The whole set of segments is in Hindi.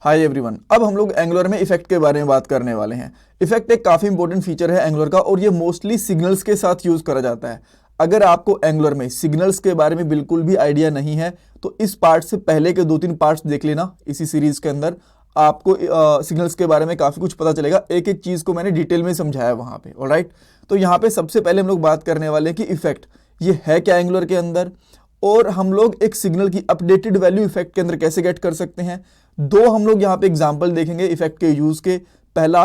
हाय एवरीवन, अब हम लोग एंगुलर में इफेक्ट के बारे में बात करने वाले हैं। इफेक्ट एक काफ़ी इंपॉर्टेंट फीचर है एंगुलर का और ये मोस्टली सिग्नल्स के साथ यूज़ करा जाता है। अगर आपको एंगुलर में सिग्नल्स के बारे में बिल्कुल भी आइडिया नहीं है तो इस पार्ट से पहले के 2-3 पार्ट्स देख लेना। इसी सीरीज़ के अंदर आपको सिग्नल्स के बारे में काफ़ी कुछ पता चलेगा। एक एक चीज़ को मैंने डिटेल में समझाया वहाँ पे। ऑलराइट, तो यहाँ पे सबसे पहले हम लोग बात करने वाले हैं कि इफेक्ट ये है क्या एंगुलर के अंदर, और हम लोग एक सिग्नल की अपडेटेड वैल्यू इफेक्ट के अंदर कैसे गेट कर सकते हैं। दो हम लोग यहाँ पे एग्जांपल देखेंगे इफेक्ट के यूज के। पहला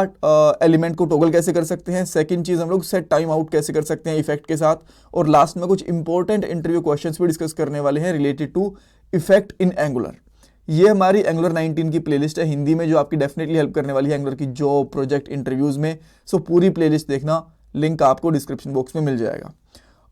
एलिमेंट को टॉगल कैसे कर सकते हैं, सेकंड चीज हम लोग सेट टाइम आउट कैसे कर सकते हैं इफेक्ट के साथ, और लास्ट में कुछ इंपॉर्टेंट इंटरव्यू क्वेश्चंस भी डिस्कस करने वाले हैं related to effect in Angular. ये हमारी एंगुलर 19 की प्लेलिस्ट है हिंदी में, जो आपकी डेफिनेटली हेल्प करने वाली है एंगुलर की जॉब, प्रोजेक्ट, इंटरव्यूज में। सो पूरी प्लेलिस्ट देखना, लिंक आपको डिस्क्रिप्शन बॉक्स में मिल जाएगा।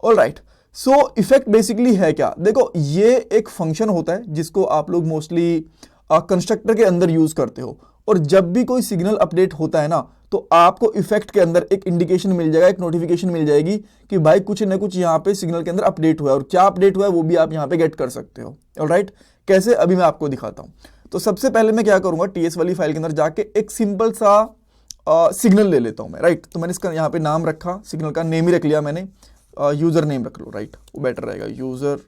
ऑलराइट, सो इफेक्ट बेसिकली है क्या। देखो, ये एक फंक्शन होता है जिसको आप लोग मोस्टली कंस्ट्रक्टर के अंदर यूज करते हो, और जब भी कोई सिग्नल अपडेट होता है ना तो आपको इफेक्ट के अंदर एक इंडिकेशन मिल जाएगा, एक नोटिफिकेशन मिल जाएगी कि भाई कुछ ना कुछ यहाँ पे सिग्नल के अंदर अपडेट हुआ है, और क्या अपडेट हुआ है वो भी आप यहाँ पे गेट कर सकते हो। ऑलराइट, कैसे अभी मैं आपको दिखाता हूँ। तो सबसे पहले मैं क्या करूंगा, टीएस वाली फाइल के अंदर जाके एक सिंपल सा सिग्नल ले लेता हूँ मैं। राइट, तो मैंने इसका यहाँ पे नाम रखा, सिग्नल का नेम ही रख लिया मैंने, यूजर नेम रख लो। राइट, वो बेटर रहेगा, यूजर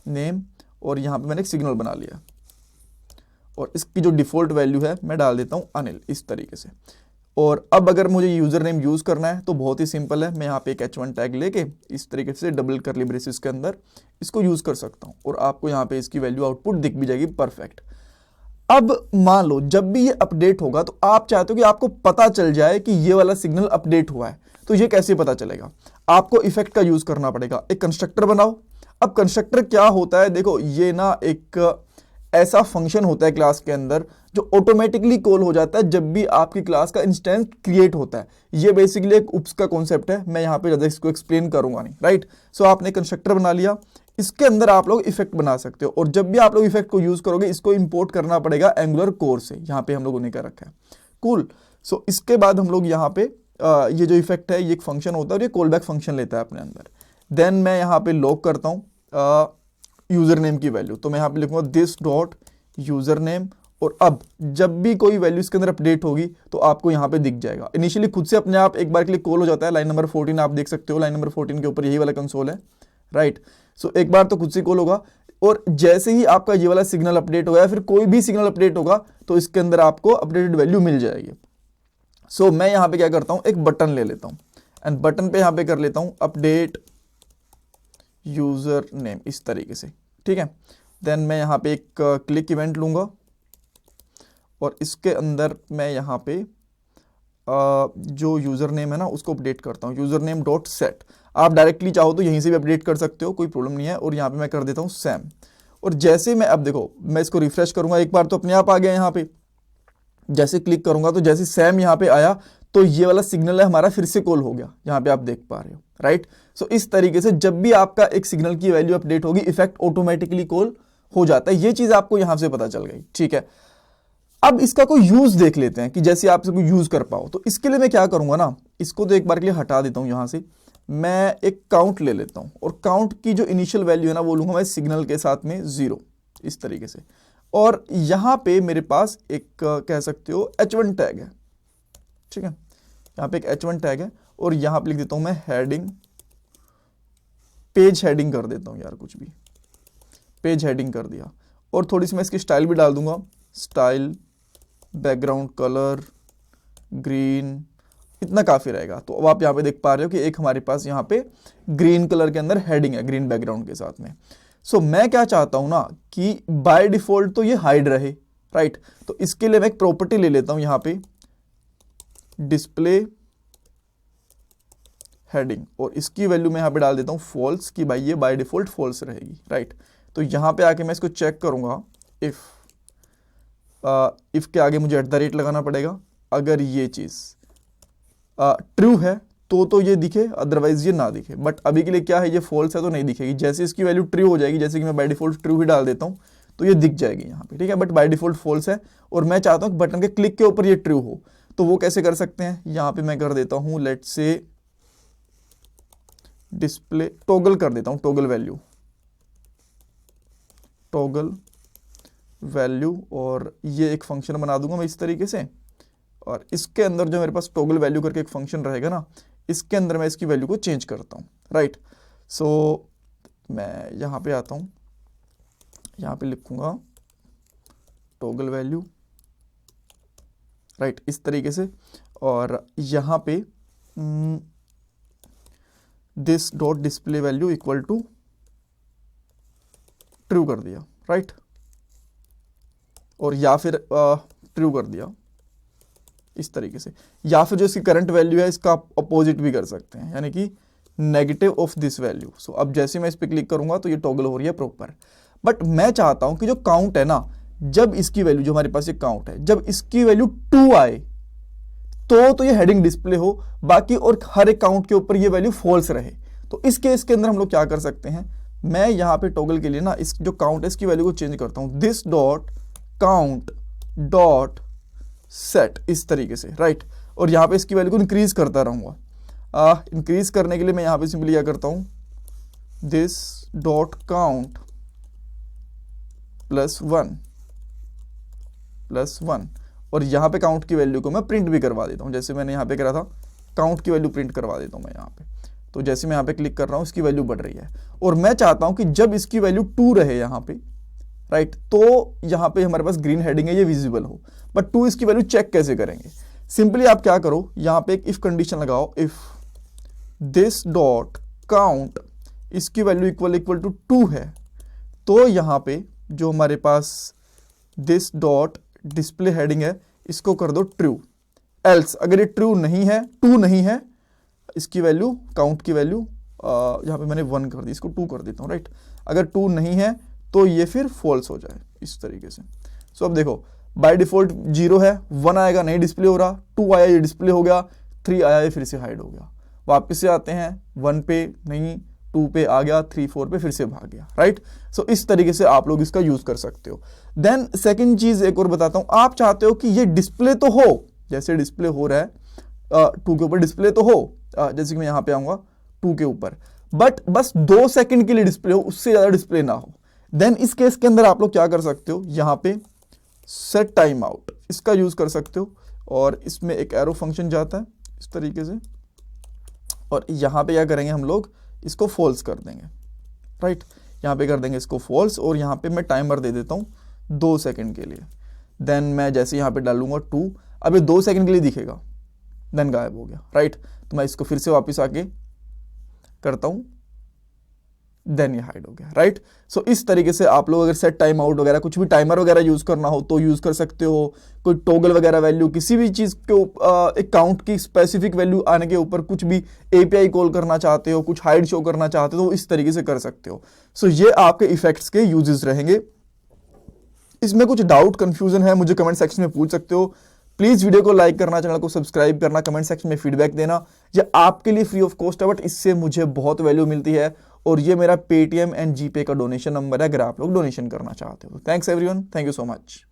नेम, और यहाँ पे मैंने एक सिग्नल बना लिया, और इसकी जो डिफॉल्ट वैल्यू है मैं डाल देता हूँ अनिल, इस तरीके से। और अब अगर मुझे यूजर नेम यूज करना है तो बहुत ही सिंपल है, मैं यहाँ पे एक h1 टैग लेके इस तरीके से डबल करली ब्रेसेस के अंदर इसको यूज कर सकता हूँ, और आपको यहाँ पे इसकी वैल्यू आउटपुट दिख भी जाएगी परफेक्ट। अब मान लो जब भी ये अपडेट होगा तो आप चाहते हो कि आपको पता चल जाए कि ये वाला सिग्नल अपडेट हुआ है, तो ये कैसे पता चलेगा। आपको इफेक्ट का यूज करना पड़ेगा। एक कंस्ट्रक्टर बनाओ। अब कंस्ट्रक्टर क्या होता है, देखो ये ना एक ऐसा फंक्शन होता है क्लास के अंदर जो ऑटोमेटिकली कॉल हो जाता है जब भी आपकी क्लास का इंस्टेंस क्रिएट होता है। ये बेसिकली एक उप्स का कॉन्सेप्ट है, मैं यहाँ पे ज्यादा इसको एक्सप्लेन करूंगा नहीं। राइट, सो आपने कंस्ट्रक्टर बना लिया, इसके अंदर आप लोग इफेक्ट बना सकते हो, और जब भी आप लोग इफेक्ट को यूज करोगे इसको इंपोर्ट करना पड़ेगा एंगुलर कोर से। यहाँ पे हम लोगों ने क्या रखा है, कूल। सो इसके बाद हम लोग यहाँ पे ये जो इफेक्ट है ये एक फंक्शन होता है और ये कॉल बैक फंक्शन लेता है अपने अंदर। देन मैं यहाँ पे लॉग करता हूँ यूजर नेम की वैल्यू, तो मैं यहाँ पे लिखूंगा दिस डॉट यूजर नेम, और अब जब भी कोई वैल्यू इसके अंदर अपडेट होगी तो आपको यहाँ पे दिख जाएगा। इनिशियली खुद से अपने आप एक बार के लिए कॉल हो जाता है। लाइन नंबर 14 आप देख सकते हो, लाइन नंबर 14 के ऊपर यही वाला कंसोल है। राइट, सो एक बार तो खुद से कॉल होगा, और जैसे ही आपका ये वाला सिग्नल अपडेट होगा या फिर कोई भी सिग्नल अपडेट होगा तो इसके अंदर आपको अपडेटेड वैल्यू मिल जाएगी। सो मैं यहाँ पे क्या करता हूँ, एक बटन ले लेता हूँ, एंड बटन पे यहाँ पे कर लेता हूँ अपडेट यूजर नेम, इस तरीके से। ठीक है, देन मैं यहाँ पे एक क्लिक इवेंट लूंगा, और इसके अंदर मैं यहाँ पे जो यूजर नेम है ना उसको अपडेट करता हूँ, यूजर नेम डॉट सेट। आप डायरेक्टली चाहो तो यहीं से भी अपडेट कर सकते हो, कोई प्रॉब्लम नहीं है। और यहाँ पे मैं कर देता हूँ सैम, और जैसे मैं अब देखो मैं इसको रिफ्रेश करूंगा, एक बार तो अपने आप आ गया यहाँ पे। जैसे क्लिक करूंगा तो जैसे सैम यहाँ पे आया तो ये वाला सिग्नल है हमारा फिर से कॉल हो गया, यहाँ पे आप देख पा रहे हो। राइट, सो इस तरीके से जब भी आपका एक सिग्नल की वैल्यू अपडेट होगी इफेक्ट ऑटोमेटिकली कॉल हो जाता है। ये चीज आपको यहां से पता चल गई। ठीक है, अब इसका कोई यूज देख लेते हैं कि जैसे आप इसको यूज कर पाओ। तो इसके लिए मैं क्या करूंगा ना, इसको तो एक बार के लिए हटा देता हूं यहां से, मैं एक काउंट ले लेता हूं, और काउंट की जो इनिशियल वैल्यू है ना वो लूंगा मैं सिग्नल के साथ में 0, इस तरीके से। और यहां पे मेरे पास एक कह सकते हो h1 टैग है। ठीक है, यहाँ पे एक h1 टैग है, और यहां पे लिख देता हूं मैं हेडिंग, पेज हेडिंग कर देता हूं यार, कुछ भी पेज हेडिंग कर दिया। और थोड़ी सी मैं इसकी स्टाइल भी डाल दूंगा, स्टाइल, बैकग्राउंड कलर ग्रीन, इतना काफी रहेगा। तो अब आप यहाँ पे देख पा रहे हो कि एक हमारे पास यहाँ पे ग्रीन कलर के अंदर हेडिंग है, ग्रीन बैकग्राउंड के साथ में। सो मैं क्या चाहता हूं ना कि बाय डिफॉल्ट तो ये हाइड रहे। राइट, तो इसके लिए मैं एक प्रॉपर्टी ले लेता हूं यहाँ पे, डिस्प्ले हेडिंग, और इसकी वैल्यू मैं यहाँ पे डाल देता हूँ फॉल्स, कि भाई ये बाय डिफॉल्ट फॉल्स रहेगी। राइट, तो यहाँ पे आके मैं इसको चेक करूंगा, इफ के आगे मुझे @ लगाना पड़ेगा। अगर ये चीज ट्रू है तो ये दिखे, अदरवाइज ये ना दिखे। बट अभी के लिए क्या है, ये फॉल्स है तो नहीं दिखेगी। जैसे इसकी वैल्यू ट्रू हो जाएगी, जैसे कि मैं बाय डिफॉल्ट ट्रू ही डाल देता हूँ, तो ये दिख जाएगी यहाँ पे। ठीक है, बट बाय डिफॉल्ट फॉल्स है, और मैं चाहता हूँ बटन के क्लिक के ऊपर ये ट्रू हो। तो वो कैसे कर सकते हैं, यहाँ पे मैं कर देता हूँ लेट्स से डिस्प्ले टॉगल कर देता हूँ, टॉगल वैल्यू, टॉगल वैल्यू, और ये एक फंक्शन बना दूंगा मैं इस तरीके से, और इसके अंदर जो मेरे पास टॉगल वैल्यू करके एक फंक्शन रहेगा ना, इसके अंदर मैं इसकी वैल्यू को चेंज करता हूँ, राइट। सो मैं यहाँ पे आता हूँ, यहाँ पे लिखूंगा टॉगल वैल्यू, राइट, इस तरीके से, और यहाँ पे this dot display value equal to true कर दिया, राइट, और या फिर ट्रू कर दिया इस तरीके से, या फिर जो इसकी करंट वैल्यू है इसका अपोजिट भी कर सकते हैं, यानी कि नेगेटिव ऑफ दिस वैल्यू। सो अब जैसे मैं इस पर क्लिक करूंगा तो ये टॉगल हो रही है प्रॉपर। बट मैं चाहता हूं कि जो काउंट है ना, जब इसकी वैल्यू, जो हमारे पास ये काउंट है, जब इसकी वैल्यू 2 आए तो ये हेडिंग डिस्प्ले हो, बाकी और हर एक काउंट के ऊपर ये वैल्यू फॉल्स रहे। तो इस केस के अंदर हम लोग क्या कर सकते हैं, मैं यहाँ पे टॉगल के लिए ना इस जो काउंट है इसकी वैल्यू को चेंज करता हूँ, this dot count dot set, इस तरीके से, राइट, और यहाँ पे इसकी वैल्यू को इंक्रीज करता रहूंगा। इंक्रीज करने के लिए मैं यहाँ पे सिंपली क्या करता हूँ, दिस डॉट काउंट +1 और यहाँ पे काउंट की वैल्यू को मैं प्रिंट भी करवा देता हूँ, जैसे मैंने यहाँ पे करा था, काउंट की वैल्यू प्रिंट करवा देता हूँ मैं यहाँ पे। तो जैसे मैं यहाँ पे क्लिक कर रहा हूँ इसकी वैल्यू बढ़ रही है, और मैं चाहता हूँ कि जब इसकी वैल्यू 2 रहे यहाँ पे, राइट, तो यहाँ पे हमारे पास ग्रीन हेडिंग है, ये विजिबल हो। बट 2 इसकी वैल्यू चेक कैसे करेंगे, सिंपली आप क्या करो, यहाँ पे एक इफ कंडीशन लगाओ, इफ दिस डॉट काउंट इसकी वैल्यू इक्वल टू 2 है, तो यहाँ पे जो हमारे पास दिस डॉट डिस्प्ले हेडिंग है इसको कर दो ट्रू। एल्स अगर ये ट्रू नहीं है, 2 नहीं है, इसकी वैल्यू, काउंट की वैल्यू यहाँ पे मैंने 1 कर दी, इसको 2 कर देता हूँ, राइट। अगर 2 नहीं है तो ये फिर फॉल्स हो जाए इस तरीके से। सो अब देखो बाय डिफॉल्ट 0 है, 1 आएगा नहीं डिस्प्ले हो रहा, 2 आया ये डिस्प्ले हो गया, 3 आया ये फिर से हाइड हो गया। वापस से आते हैं 1 पे नहीं, 2 पे आ गया, 3 4 पे फिर से भाग गया, राइट। सो इस तरीके से आप लोग इसका यूज कर सकते हो। देन सेकंड चीज एक और बताता हूं, आप चाहते हो कि ये डिस्प्ले तो हो, जैसे डिस्प्ले हो रहा है 2 के ऊपर डिस्प्ले तो हो, जैसे कि मैं यहां पे आऊंगा 2 के ऊपर, बट बस 2 सेकंड के लिए डिस्प्ले हो, उससे ज्यादा डिस्प्ले ना हो। देन इस केस के अंदर आप लोग क्या कर सकते हो, यहां पे सेट टाइम आउट इसका यूज कर सकते हो, और इसमें एक एरो फंक्शन जाता है इस तरीके से, और यहां पे क्या करेंगे हम लोग, इसको फॉल्स कर देंगे, राइट, यहाँ पे कर देंगे इसको फॉल्स, और यहाँ पे मैं टाइमर दे देता हूँ 2 सेकंड के लिए। देन मैं जैसे यहाँ पे डालूंगा 2, अब ये 2 सेकंड के लिए दिखेगा, देन गायब हो गया, राइट। तो मैं इसको फिर से वापस आके करता हूँ, देन ये हाइड हो गया, राइट। सो इस तरीके से आप लोग अगर सेट टाइम आउट वगैरह कुछ भी टाइमर वगैरह यूज करना हो तो यूज कर सकते हो। कोई टॉगल वगैरह वैल्यू, किसी भी चीज के एक काउंट की स्पेसिफिक वैल्यू आने के ऊपर कुछ भी एपीआई कॉल करना चाहते हो, कुछ हाइड शो करना चाहते हो, तो इस तरीके से कर सकते हो। सो ये आपके इफेक्ट्स के यूजेस रहेंगे। इसमें कुछ डाउट कंफ्यूजन है मुझे कमेंट सेक्शन में पूछ सकते हो। प्लीज वीडियो को लाइक करना, चैनल को सब्सक्राइब करना, कमेंट सेक्शन में फीडबैक देना। ये आपके लिए फ्री ऑफ कॉस्ट है, बट इससे मुझे बहुत वैल्यू मिलती है, और ये मेरा पेटीएम एंड जीपे का डोनेशन नंबर है अगर आप लोग डोनेशन करना चाहते हो। Thanks everyone, thank you so much.